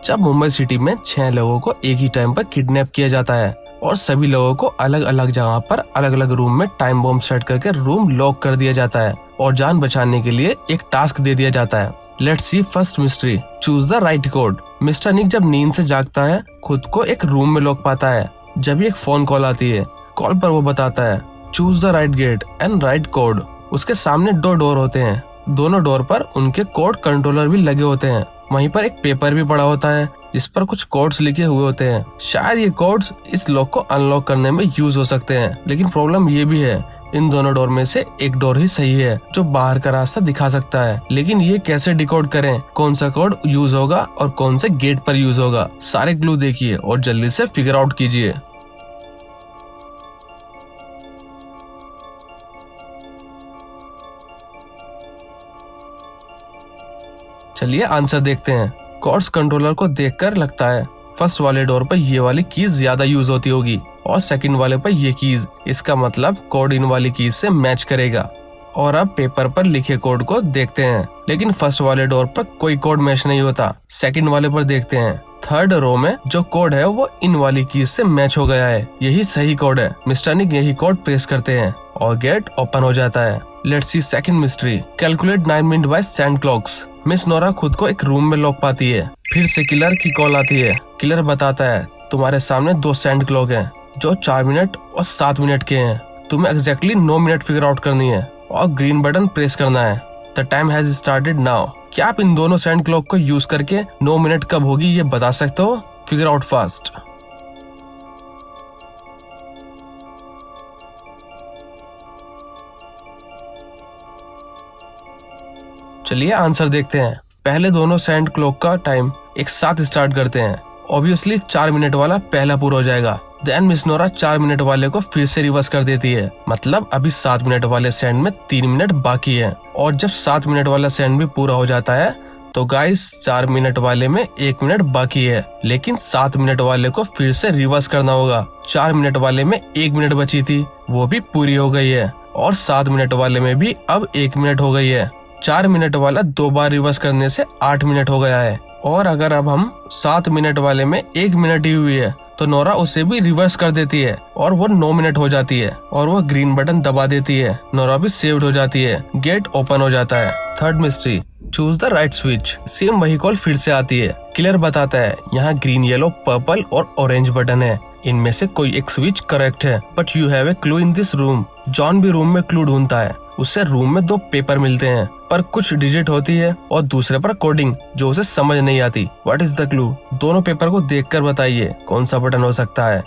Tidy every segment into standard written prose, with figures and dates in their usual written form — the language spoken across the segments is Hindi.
जब मुंबई सिटी में 6 लोगों को एक ही टाइम पर किडनैप किया जाता है और सभी लोगों को अलग अलग जगह पर अलग अलग रूम में टाइम बॉम्ब सेट करके रूम लॉक कर दिया जाता है और जान बचाने के लिए एक टास्क दे दिया जाता है। Let's see first mystery, choose the right code. Mister Nick जब नींद से जागता है खुद को एक रूम में लॉक पाता है। जब एक फोन कॉल आती है, कॉल पर वो बताता है choose the right get and right code. उसके सामने 2 डोर होते हैं, दोनों डोर पर उनके कोड कंट्रोलर भी लगे होते हैं। वहीं पर एक पेपर भी पड़ा होता है जिस पर कुछ कोड्स लिखे हुए होते हैं। शायद ये कोड्स इस लॉक को अनलॉक करने में यूज हो सकते हैं, लेकिन प्रॉब्लम ये भी है इन दोनों डोर में से एक डोर ही सही है जो बाहर का रास्ता दिखा सकता है। लेकिन ये कैसे डिकोड करें, कौन सा कोड यूज होगा और कौन से गेट पर यूज होगा? सारे क्लू देखिए और जल्दी से फिगर आउट कीजिए। चलिए आंसर देखते हैं। कोड्स कंट्रोलर को देखकर लगता है फर्स्ट वाले डोर पर ये वाली कीज ज्यादा यूज होती होगी और सेकंड वाले पर ये कीज। इसका मतलब कोड इन वाली कीज से मैच करेगा। और अब पेपर पर लिखे कोड को देखते हैं, लेकिन फर्स्ट वाले डोर पर कोई कोड मैच नहीं होता। सेकंड वाले पर देखते हैं, थर्ड रो में जो कोड है वो इन वाली कीज से मैच हो गया है। यही सही कोड है। मिस्टर निक यही कोड प्रेस करते हैं और गेट ओपन हो जाता है। Let's see second mystery, calculate 9 minute by sand clocks. Miss Nora खुद को एक रूम में लॉक पाती है। फिर से किलर की कॉल आती है। किलर बताता है तुम्हारे सामने 2 सैंड क्लॉक हैं जो 4 मिनट और 7 मिनट के हैं। तुम्हें एग्जैक्टली 9 मिनट फिगर आउट करनी है और ग्रीन बटन प्रेस करना है। The time has started now. क्या आप इन दोनों सैंड क्लॉक को यूज करके 9 मिनट कब होगी ये बता सकते हो? Figure out fast. चलिए आंसर देखते हैं। पहले दोनों सैंड क्लॉक का टाइम एक साथ स्टार्ट करते हैं। ऑब्वियसली 4 मिनट वाला पहला पूरा हो जाएगा। देन मिस नोरा 4 मिनट वाले को फिर से रिवर्स कर देती है। मतलब अभी 7 मिनट वाले सैंड में 3 मिनट बाकी है। और जब 7 मिनट वाला सैंड भी पूरा हो जाता है तो गाइस 4 मिनट वाले में 1 मिनट बाकी है, लेकिन 7 मिनट वाले को फिर से रिवर्स करना होगा। 4 मिनट वाले में 1 मिनट बची थी, वो भी पूरी हो गई है। और 7 मिनट वाले में भी अब 1 मिनट हो गई है। 4 मिनट वाला 2 बार रिवर्स करने से 8 मिनट हो गया है। और अगर अब हम 7 मिनट वाले में 1 मिनट ही हुई है तो नोरा उसे भी रिवर्स कर देती है और वो 9 मिनट हो जाती है और वो ग्रीन बटन दबा देती है। नोरा भी सेव्ड हो जाती है। गेट ओपन हो जाता है। Third mystery, choose the right switch. Same वही कॉल फिर से आती है। किलर बताता है यहाँ ग्रीन, येलो, पर्पल और ऑरेंज बटन है, इनमें से कोई एक स्विच करेक्ट है। But you have a clue in this room. John भी रूम में क्लू ढूंढता है। उससे रूम में 2 पेपर मिलते हैं पर कुछ डिजिट होती है और दूसरे पर कोडिंग जो उसे समझ नहीं आती। What is the clue? दोनों पेपर को देखकर बताइए कौन सा बटन हो सकता है।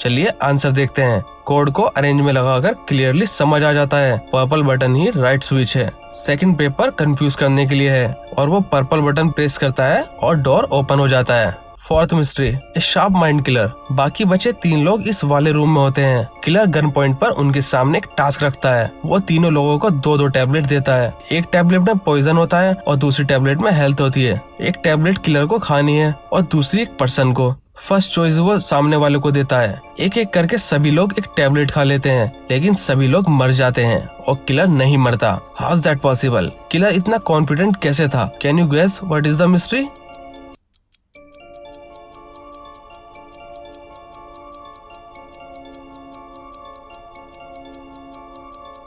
चलिए आंसर देखते हैं। कोड को अरेंज में लगाकर क्लियरली समझ आ जाता है पर्पल बटन ही राइट स्विच है। सेकंड पेपर कंफ्यूज करने के लिए है और वो पर्पल बटन प्रेस करता है और डोर ओपन हो जाता है। फोर्थ मिस्ट्री, ए शार्प माइंड किलर। बाकी बचे 3 लोग इस वाले रूम में होते हैं। किलर गन पॉइंट पर उनके सामने एक टास्क रखता है। वो तीनों लोगों को 2-2 टैबलेट देता है। एक टैबलेट में पॉइजन होता है और दूसरी टैबलेट में हेल्थ होती है। एक टैबलेट किलर को खानी है और दूसरी एक पर्सन को। फर्स्ट चॉइस वो सामने वाले को देता है। एक एक करके सभी लोग एक टैबलेट खा लेते हैं, लेकिन सभी लोग मर जाते हैं और किलर नहीं मरता। How is that possible? Killer इतना कॉन्फिडेंट कैसे था? Can you guess what is the mystery?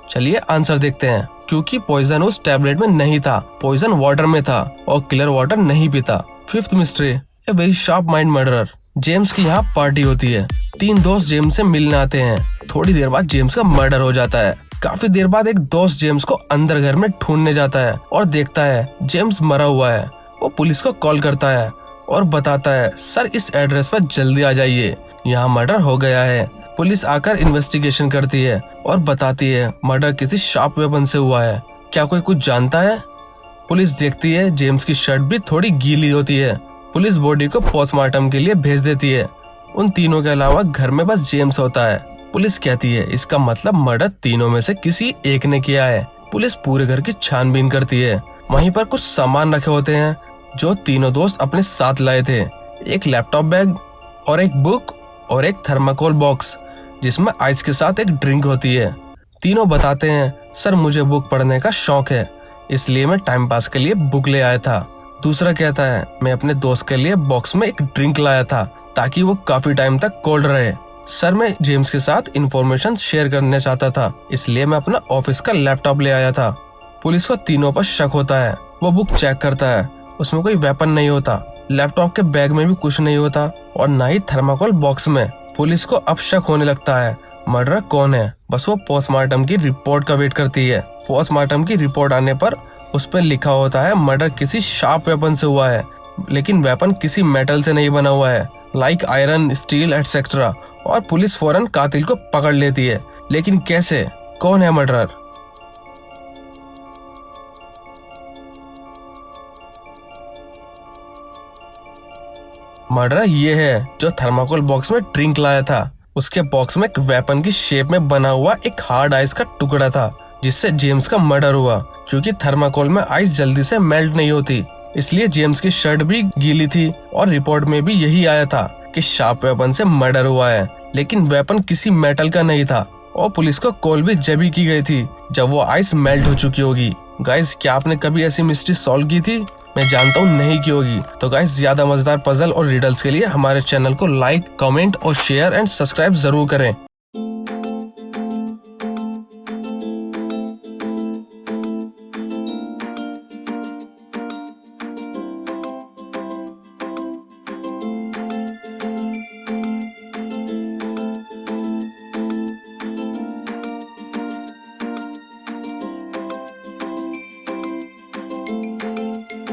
चलिए आंसर देखते हैं। क्योंकि पॉइजन उस टैबलेट में नहीं था, पॉइजन वाटर में था और किलर वाटर नहीं पीता। Fifth mystery, a very sharp mind murderer. James की यहाँ पार्टी होती है। 3 दोस्त जेम्स से मिलने आते हैं। थोड़ी देर बाद जेम्स का मर्डर हो जाता है। काफी देर बाद एक दोस्त जेम्स को अंदर घर में ढूंढने जाता है और देखता है जेम्स मरा हुआ है। वो पुलिस को कॉल करता है और बताता है सर इस एड्रेस पर जल्दी आ जाइए, यहाँ मर्डर हो गया है। पुलिस आकर इन्वेस्टिगेशन करती है और बताती है मर्डर किसी शार्प वेपन से हुआ है। क्या कोई कुछ जानता है? पुलिस देखती है जेम्स की शर्ट भी थोड़ी गीली होती है। पुलिस बॉडी को पोस्टमार्टम के लिए भेज देती है। उन तीनों के अलावा घर में बस जेम्स होता है। पुलिस कहती है इसका मतलब मर्डर तीनों में से किसी एक ने किया है। पुलिस पूरे घर की छानबीन करती है। वहीं पर कुछ सामान रखे होते हैं जो तीनों दोस्त अपने साथ लाए थे। एक लैपटॉप बैग और एक बुक और एक थर्माकोल बॉक्स। जिसमें आइस के साथ एक ड्रिंक होती है। तीनों बताते हैं, सर मुझे बुक पढ़ने का शौक है, इसलिए मैं टाइम पास के लिए बुक ले आया था। दूसरा कहता है, मैं अपने दोस्त के लिए बॉक्स में एक ड्रिंक लाया था ताकि वो काफी टाइम तक कोल्ड रहे। सर मैं जेम्स के साथ इंफॉर्मेशन शेयर करना चाहता था, इसलिए मैं अपना ऑफिस का लैपटॉप ले आया था। पुलिस को तीनों पर शक होता है। वो बुक चेक करता है, उसमें कोई वेपन नहीं होता, लैपटॉप के बैग में भी कुछ नहीं होता और ना ही थर्माकोल बॉक्स में। पुलिस को अब शक होने लगता है, मर्डर कौन है। बस वो पोस्टमार्टम की रिपोर्ट का वेट करती है। पोस्टमार्टम की रिपोर्ट आने पर उस पर लिखा होता है, मर्डर किसी शार्प वेपन से हुआ है, लेकिन वेपन किसी मेटल से नहीं बना हुआ है, लाइक आयरन, स्टील एटसेट्रा। और पुलिस फौरन कातिल को पकड़ लेती है, लेकिन कैसे, कौन है मर्डरर? मर्डरर ये है जो थर्माकोल बॉक्स में ड्रिंक लाया था। उसके बॉक्स में एक वेपन की शेप में बना हुआ एक हार्ड आइस का टुकड़ा था, जिससे जेम्स का मर्डर हुआ। क्योंकि थर्माकोल में आइस जल्दी से मेल्ट नहीं होती, इसलिए जेम्स की शर्ट भी गीली थी और रिपोर्ट में भी यही आया था कि शार्प वेपन से मर्डर हुआ है, लेकिन वेपन किसी मेटल का नहीं था। और पुलिस को कॉल भी जब ही की गई थी जब वो आइस मेल्ट हो चुकी होगी। गाइस, क्या आपने कभी ऐसी मिस्ट्री सॉल्व की थी? मैं जानता हूँ नहीं की होगी। तो गाइस, ज्यादा मजेदार पजल और रिडल्स के लिए हमारे चैनल को लाइक, कमेंट और शेयर एंड सब्सक्राइब जरूर करें।